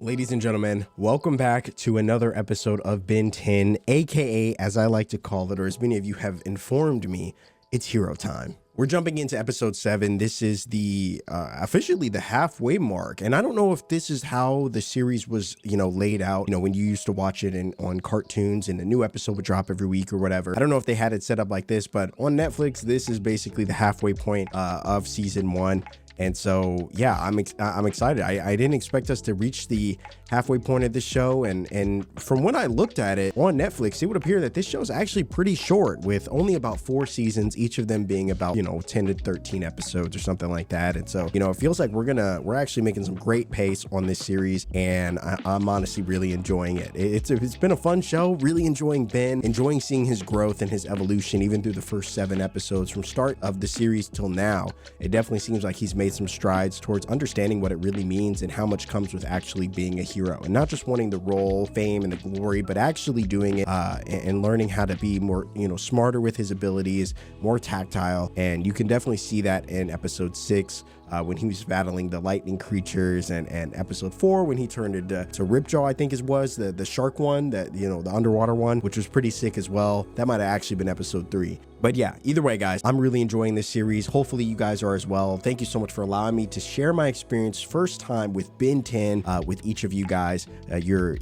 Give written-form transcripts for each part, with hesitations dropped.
Ladies and gentlemen, welcome back to another episode of Ben 10, aka, as I like to call it, or as many of you have informed me, it's hero time. We're jumping into episode 7. This is the officially the halfway mark, and I don't know if this is how the series was, laid out. When you used to watch it on cartoons, and a new episode would drop every week or whatever. I don't know if they had it set up like this, but on Netflix, this is basically the halfway point of season 1. And so, yeah, I'm excited. I didn't expect us to reach the halfway point of this show. And from when I looked at it on Netflix, it would appear that this show is actually pretty short, with only about 4 seasons, each of them being about, 10 to 13 episodes or something like that. And so, it feels like we're actually making some great pace on this series. And I'm honestly really enjoying it. It's been a fun show, really enjoying Ben, enjoying seeing his growth and his evolution, even through the first 7 episodes from start of the series till now. It definitely seems like he's made some strides towards understanding what it really means and how much comes with actually being a hero, and not just wanting the role, fame, and the glory, but actually doing it and learning how to be more, smarter with his abilities, more tactile. And you can definitely see that in episode 6. When he was battling the lightning creatures, and episode 4 when he turned into Ripjaw, I think was the shark one, that the underwater one, which was pretty sick as well. That might have actually been episode 3. But yeah, either way, guys, I'm really enjoying this series. Hopefully you guys are as well. Thank you so much for allowing me to share my experience first time with Ben 10 with each of you guys. Your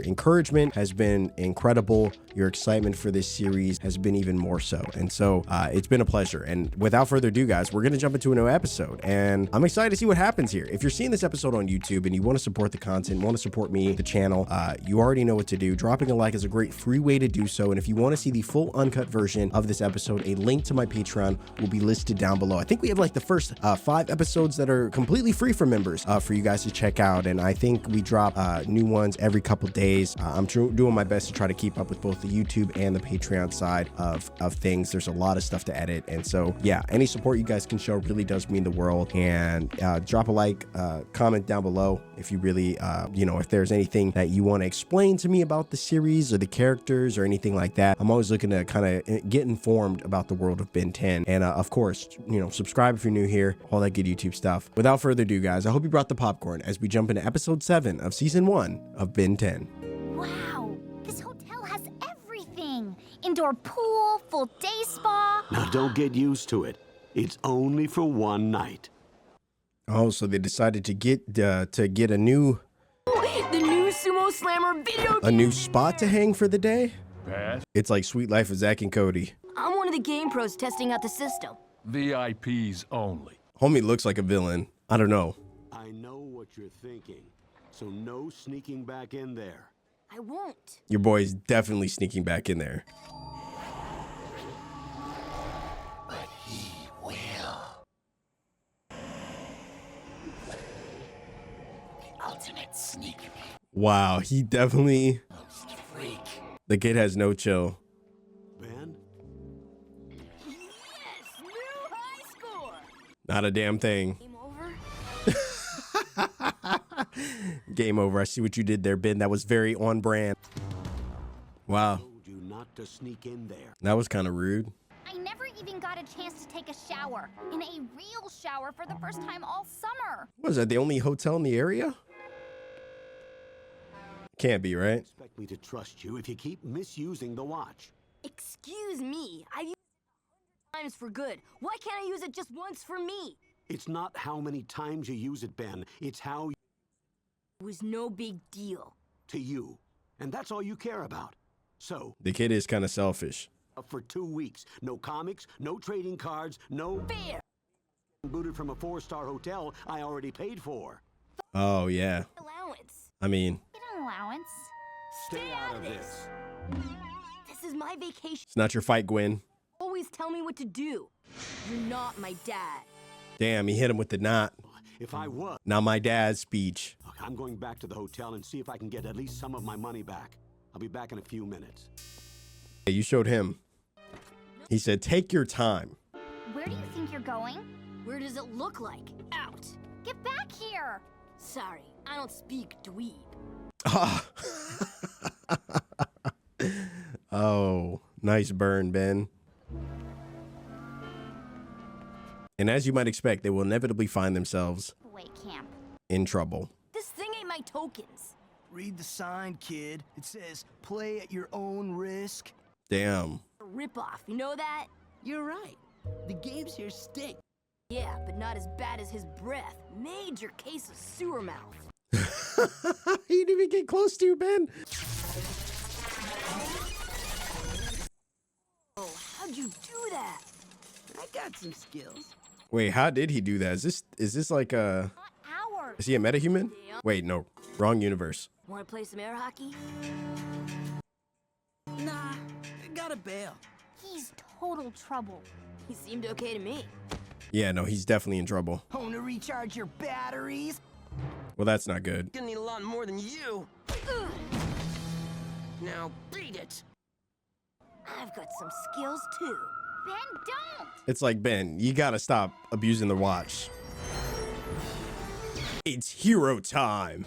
encouragement has been incredible. Your excitement for this series has been even more so. And so it's been a pleasure. And without further ado, guys, we're going to jump into a new episode. And I'm excited to see what happens here. If you're seeing this episode on YouTube and you want to support the content, want to support me, the channel, you already know what to do. Dropping a like is a great free way to do so. And if you want to see the full uncut version of this episode, a link to my Patreon will be listed down below. I think we have like the first 5 episodes that are completely free for members for you guys to check out. And I think we drop new ones every couple days. I'm doing my best to try to keep up with both the YouTube and the Patreon side of things. There's a lot of stuff to edit. And so, yeah, any support you guys can show really does mean the world. And drop a like, comment down below if you really, if there's anything that you want to explain to me about the series or the characters or anything like that. I'm always looking to kind of get informed about the world of Ben 10. And of course, subscribe if you're new here, all that good YouTube stuff. Without further ado, guys, I hope you brought the popcorn as we jump into episode 7 of season 1 of Ben 10. Wow, this hotel has everything. Indoor pool, full day spa. Now don't get used to it. It's only for one night. Oh, so they decided to get a new The new Sumo Slammer video a new spot to hang for the day. Pass. It's like Sweet Life of Zack and Cody. I'm one of the game pros testing out the system. VIPs only. Homie looks like a villain. I don't know. I know what you're thinking, so no sneaking back in there. I won't. Your boy's definitely sneaking back in there. But he will. The ultimate sneak peek. Wow, he definitely... Most freak. The kid has no chill. Ben? Yes, new high score. Not a damn thing. Game over? Game over. I see what you did there, Ben. That was very on brand. Wow, Told you not to sneak in there. that was kind of rude. I never even got a chance to take a shower. In a real shower for the first time all summer. Was that the only hotel in the area? Can't be, right? Expect me to trust you if you keep misusing the watch. Excuse me. I've used it 100 times for good. Why can't I use it just once for me? It's not how many times you use it, Ben. It's how It was no big deal. to you. And that's all you care about. So, The kid is kind of selfish. for 2 weeks, no comics, no trading cards, no Fair. booted from a 4-star hotel I already paid for. Oh, yeah. Allowance. I mean, Get an allowance. Stay out of this. This is my vacation. it's not your fight, Gwen. Always tell me what to do. You're not my dad. Damn, he hit him with the not. If I was, Now my dad's speech. look, I'm going back to the hotel and see if I can get at least some of my money back. I'll be back in a few minutes. Hey, you showed him. He said, take your time. Where do you think you're going? Where does it look like? Out. Get back here. Sorry, I don't speak dweeb. Ah. Oh, nice burn, Ben. And as you might expect, they will inevitably find themselves Away camp. in trouble. This thing ain't my my tokens. Read the sign, kid. It says, play at your own risk. Damn. A ripoff, you know that? You're right. The games here stink. Yeah, but not as bad as his breath. Major case of sewer mouth. He didn't even get close to you, Ben. Oh, how'd you do that? I got some skills. Wait, how did he do that? Is this like a... Not ours. Is he a metahuman? Wait, no. Wrong universe. Wanna play some air hockey? Nah, I gotta bail. He's total trouble. He seemed okay to me. Yeah, no, he's definitely in trouble. Home to recharge your batteries? Well, that's not good. Gonna need a lot more than you. Now beat it. I've got some skills too. Ben, don't! It's like, Ben, you gotta stop abusing the watch. It's hero time.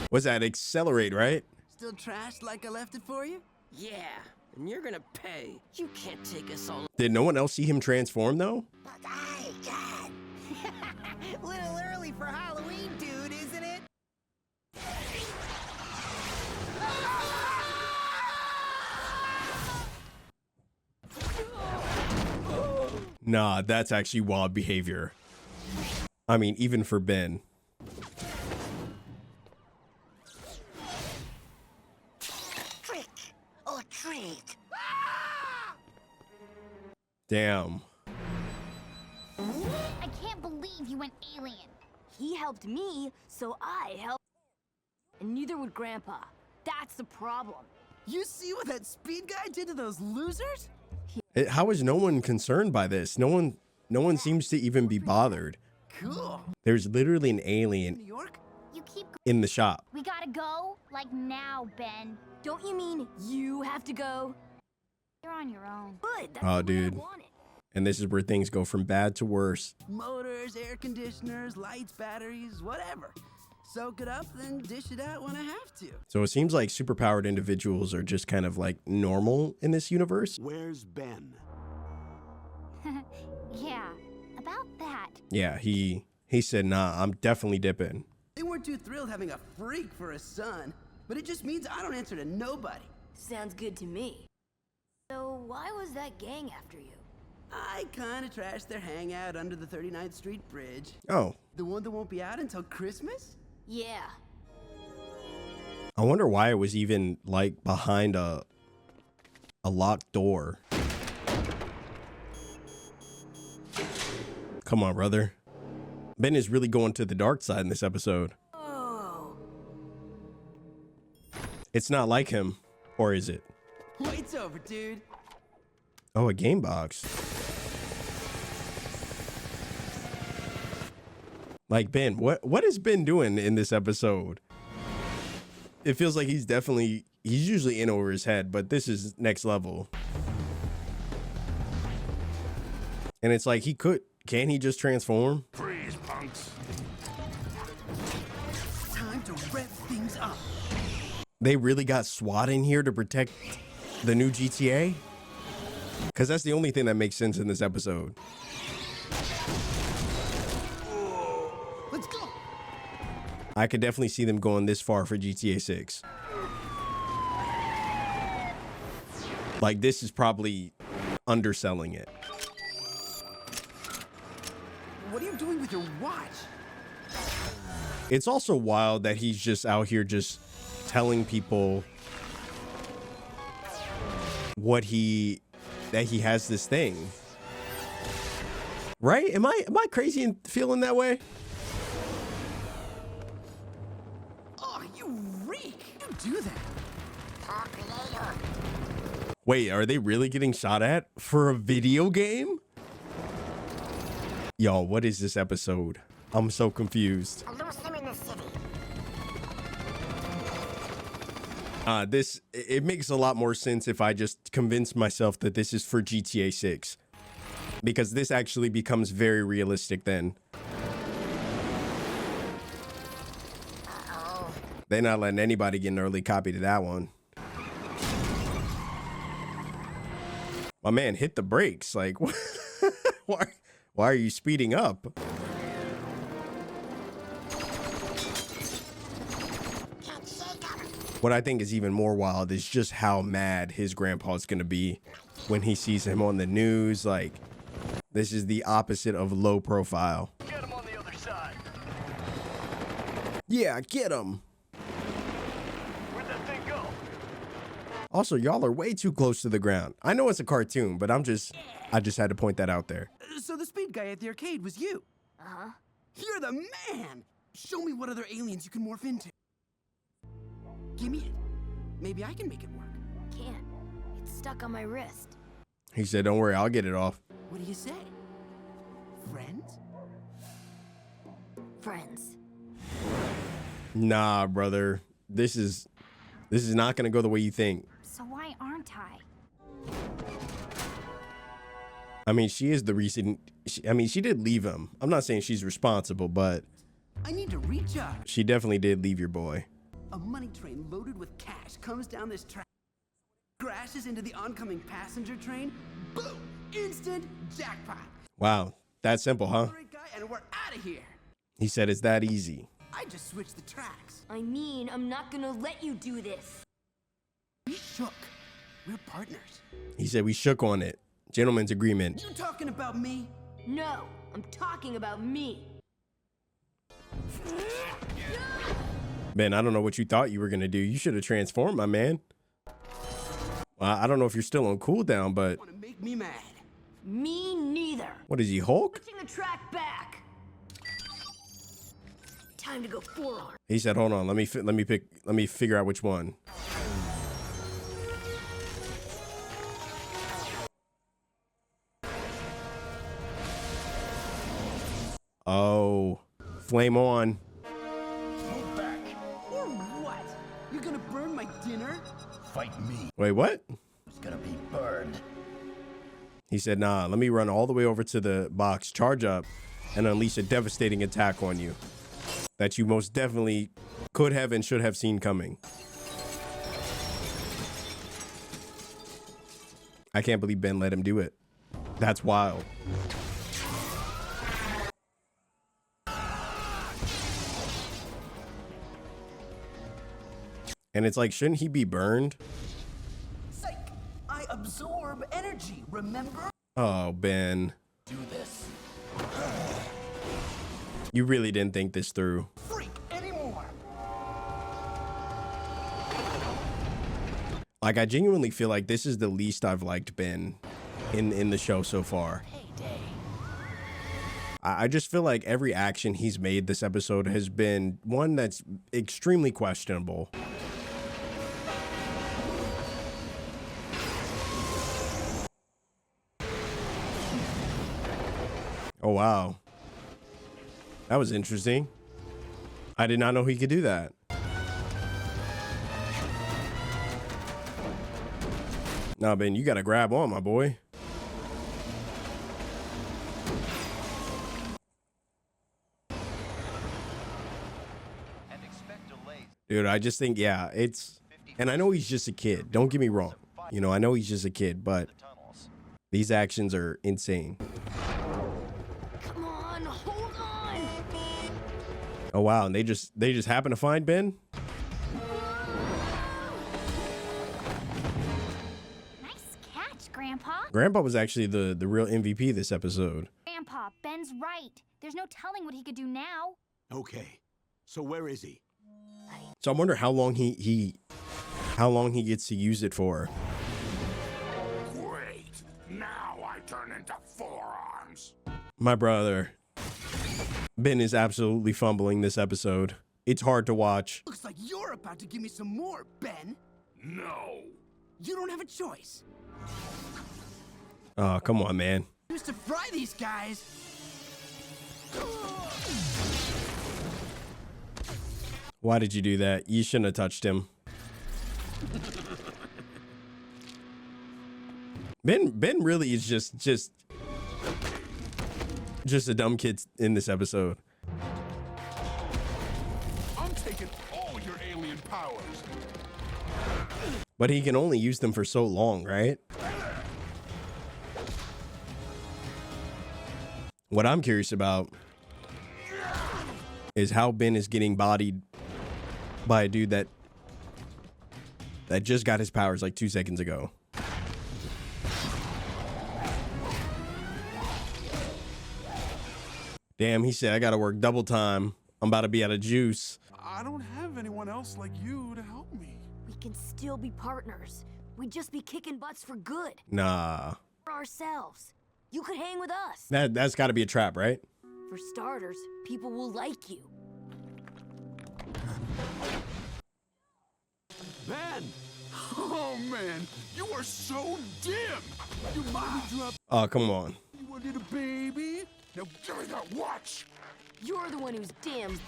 What's that? Accelerate, right? Still trashed like I left it for you? Yeah, and you're gonna pay. You can't take us all. Did no one else see him transform, though? But I can. Little early for Halloween, dude, isn't it? Nah, that's actually wild behavior. I mean, even for Ben. Trick or treat. Damn. I can't believe you went alien. He helped me, so I helped him. And neither would Grandpa. That's the problem. You see what that speed guy did to those losers? How is no one concerned by this? No one seems to even be bothered. Cool. There's literally an alien New York? You keep in the shop. We gotta go, like now, Ben. Don't you mean you have to go? You're on your own. Good, that's Oh, the way I dude. want it. And this is where things go from bad to worse. Motors, air conditioners, lights, batteries, whatever. Soak it up, then dish it out when I have to. So it seems like superpowered individuals are just kind of like normal in this universe. Where's Ben? Yeah, about that. Yeah, he said, nah, I'm definitely dipping. They weren't too thrilled having a freak for a son, but it just means I don't answer to nobody. Sounds good to me. So why was that gang after you? I kinda trashed their hangout under the 39th Street Bridge. Oh, The one that won't be out until Christmas? Yeah. I wonder why it was even like behind a locked door. Come on, brother. Ben is really going to the dark side in this episode. Oh. It's not like him, or is it? Wait's over, dude. Oh, a game box. Like, Ben, what has Ben doing in this episode? It feels like he's usually in over his head, but this is next level. And it's like can't he just transform? Freeze, punks. Time to rev things up. They really got SWAT in here to protect the new GTA? Because that's the only thing that makes sense in this episode. Let's go. I could definitely see them going this far for GTA 6. Like, this is probably underselling it. What are you doing with your watch? It's also wild that he's just out here just telling people that he has this thing. Right? Am I crazy in feeling that way? Oh, you reek. You do that. Talk later. Wait, are they really getting shot at for a video game? Yo, what is this episode? I'm so confused. I lose them in the city. It makes a lot more sense if I just convince myself that this is for GTA 6. Because this actually becomes very realistic then. Uh-oh. They're not letting anybody get an early copy to that one. My man hit the brakes. Like, why are you speeding up? Can't shake 'em. What I think is even more wild is just how mad his grandpa's gonna be when he sees him on the news. Like, this is the opposite of low profile. Get him on the other side. Yeah, get him. Where'd that thing go? Also, y'all are way too close to the ground. I know it's a cartoon, but I just had to point that out there. So the speed guy at the arcade was you. Uh-huh. You're the man! Show me what other aliens you can morph into. Give me it. Maybe I can make it work. Can't. It's stuck on my wrist. He said, don't worry, I'll get it off. What do you say? Friends? Friends. Nah, brother. This is not gonna go the way you think. So why aren't I? I mean, she is the reason. She did leave him. I'm not saying she's responsible, but I need to recharge. she definitely did leave your boy. A money train loaded with cash comes down this track, crashes into the oncoming passenger train. Boom! Instant jackpot. Wow, that simple, huh? Great guy, and we're out of here. He said it's that easy. I just switched the tracks. I mean, I'm not gonna let you do this. We shook. We're partners. He said we shook on it. Gentleman's agreement. You talking about me? No, I'm talking about me. Ben, I don't know what you thought you were gonna do. You should have transformed, my man. Well, I don't know if you're still on cooldown, but Want to make me mad? Me neither. what is he, Hulk? Switching the track back. Time to go forearm. He said, hold on, let me figure out which one. Oh, flame on. Move back. Or what? You're gonna burn my dinner? Fight me. Wait, what? It's gonna be burned. He said, nah, let me run all the way over to the box, charge up, and unleash a devastating attack on you that you most definitely could have and should have seen coming. I can't believe Ben let him do it. That's wild. And it's like, shouldn't he be burned? Psych! I absorb energy, remember? Oh, Ben. Do this. You really didn't think this through. Freak anymore! Like, I genuinely feel like this is the least I've liked Ben in the show so far. I just feel like every action he's made this episode has been one that's extremely questionable. Oh, wow. That was interesting. I did not know he could do that. Nah, Ben, you gotta grab on, my boy. Dude, I just think, yeah, it's... And I know he's just a kid. Don't get me wrong. You know, I know he's just a kid, but these actions are insane. Come on, hold on. Oh, wow. And they just happen to find Ben? Nice catch, Grandpa. Grandpa was actually the real MVP this episode. Grandpa, Ben's right. There's no telling what he could do now. Okay, so where is he? So I wonder how long he gets to use it for. Great. Now I turn into forearms. My brother. Ben is absolutely fumbling this episode. It's hard to watch. Looks like you're about to give me some more, Ben. No. You don't have a choice. Oh, come on, man. Used to fry these guys. Why did you do that? You shouldn't have touched him. Ben really is just a dumb kid in this episode. I'm taking all your alien powers. But he can only use them for so long, right? What I'm curious about is how Ben is getting bodied by a dude that just got his powers like 2 seconds ago. Damn, he said, I gotta work double time. I'm about to be out of juice. I don't have anyone else like you to help me. We can still be partners. We'd just be kicking butts for good. Nah. For ourselves. You could hang with us. That's gotta be a trap, right? For starters, people will like you. Ben! Oh man, you are so dim. You might drop. Oh, come on. You wanted a baby? Now give me that watch. You're the one who's dim.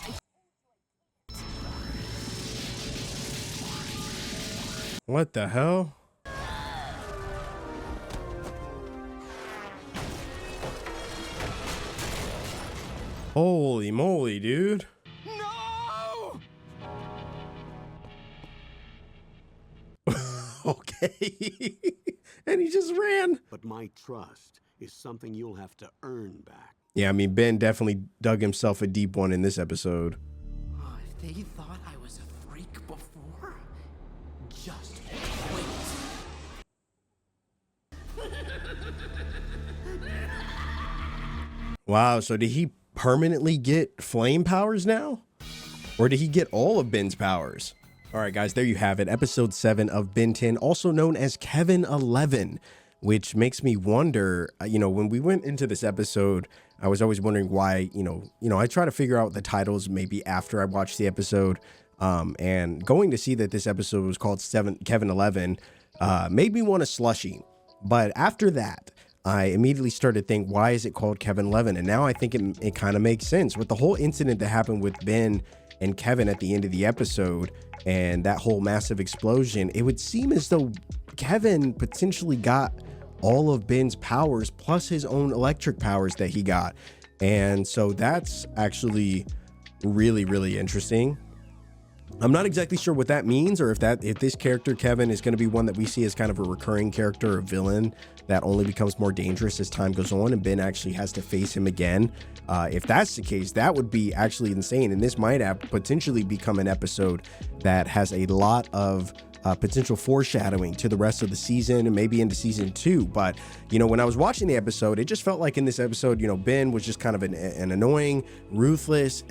What the hell? Holy moly, dude. No! Okay. And he just ran. But my trust is something you'll have to earn back. Yeah, I mean, Ben definitely dug himself a deep one in this episode. Oh, if they thought I was a freak before, just wait. Wow, so did he permanently get flame powers now? Or did he get all of Ben's powers? All right, guys, there you have it. Episode 7 of Ben 10, also known as Kevin 11, which makes me wonder, when we went into this episode, I was always wondering why, I try to figure out the titles maybe after I watched the episode, and going to see that this episode was called Kevin 11 made me want a slushie. But after that, I immediately started to think, why is it called Kevin 11? And now I think it kind of makes sense. With the whole incident that happened with Ben and Kevin at the end of the episode and that whole massive explosion, it would seem as though Kevin potentially got all of Ben's powers plus his own electric powers that he got. And so that's actually really, really interesting. I'm not exactly sure what that means, or if this character Kevin is going to be one that we see as kind of a recurring character or villain that only becomes more dangerous as time goes on and Ben actually has to face him again. If that's the case, that would be actually insane, and this might have potentially become an episode that has a lot of potential foreshadowing to the rest of the season and maybe into season 2. But when I was watching the episode, it just felt like in this episode, Ben was just kind of an annoying, ruthless,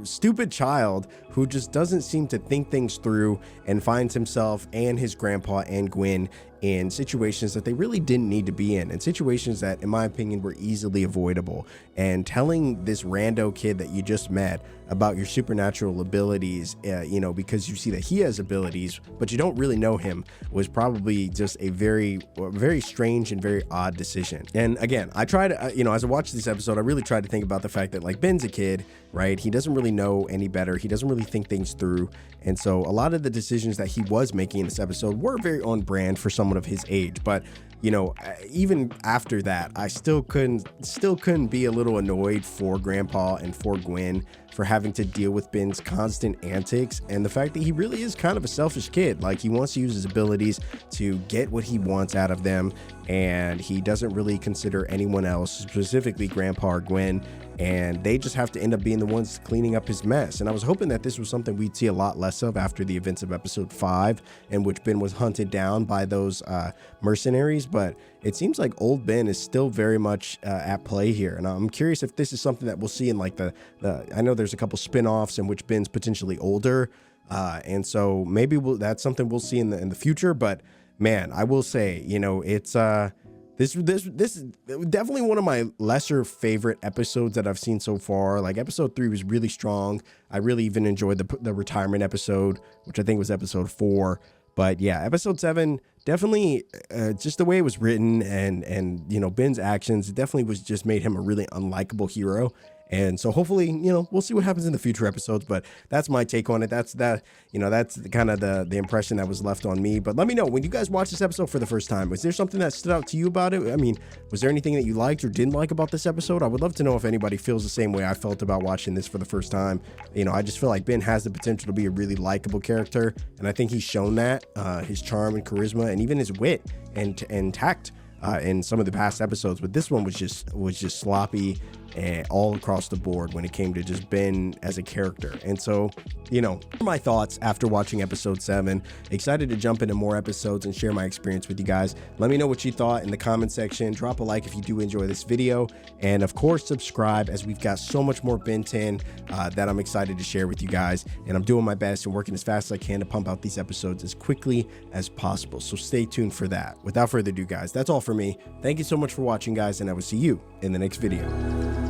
stupid child who just doesn't seem to think things through and finds himself and his grandpa and Gwen in situations that they really didn't need to be in, and situations that, in my opinion, were easily avoidable. And telling this rando kid that you just met about your supernatural abilities, because you see that he has abilities, but you don't really know him, was probably just a very, very strange and very odd decision. And again, I tried, as I watched this episode, I really tried to think about the fact that, like, Ben's a kid, right? He doesn't really know any better. He doesn't really think things through. And so a lot of the decisions that he was making in this episode were very on brand for someone of his age. But even after that, I still couldn't be a little annoyed for Grandpa and for Gwen for having to deal with Ben's constant antics and the fact that he really is kind of a selfish kid. Like, he wants to use his abilities to get what he wants out of them, and he doesn't really consider anyone else, specifically Grandpa or Gwen, and they just have to end up being the ones cleaning up his mess. And I was hoping that this was something we'd see a lot less of after the events of episode 5, in which Ben was hunted down by those mercenaries, but it seems like old Ben is still very much at play here. And I'm curious if this is something that we'll see in like I know there's a couple spin-offs in which Ben's potentially older, and so maybe that's something we'll see in the future. But man, I will say, it's this is definitely one of my lesser favorite episodes that I've seen so far. Like, episode 3 was really strong. I really even enjoyed the retirement episode, which I think was episode 4. But yeah, episode 7, definitely just the way it was written and Ben's actions, it definitely was just made him a really unlikable hero. And so hopefully, we'll see what happens in the future episodes, but that's my take on it. That's kind of the impression that was left on me. But let me know, when you guys watch this episode for the first time, was there something that stood out to you about it? I mean, was there anything that you liked or didn't like about this episode? I would love to know if anybody feels the same way I felt about watching this for the first time. I just feel like Ben has the potential to be a really likable character, and I think he's shown that, his charm and charisma and even his wit and tact in some of the past episodes, but this one was just sloppy and all across the board when it came to just Ben as a character. And so, you know, my thoughts after watching episode 7. Excited to jump into more episodes and share my experience with you guys. Let me know what you thought in the comment section. Drop a like if you do enjoy this video, and of course subscribe, as we've got so much more Ben 10 that I'm excited to share with you guys, and I'm doing my best and working as fast as I can to pump out these episodes as quickly as possible, so stay tuned for that. Without further ado, guys, that's all for me. Thank you so much for watching, guys, and I will see you in the next video.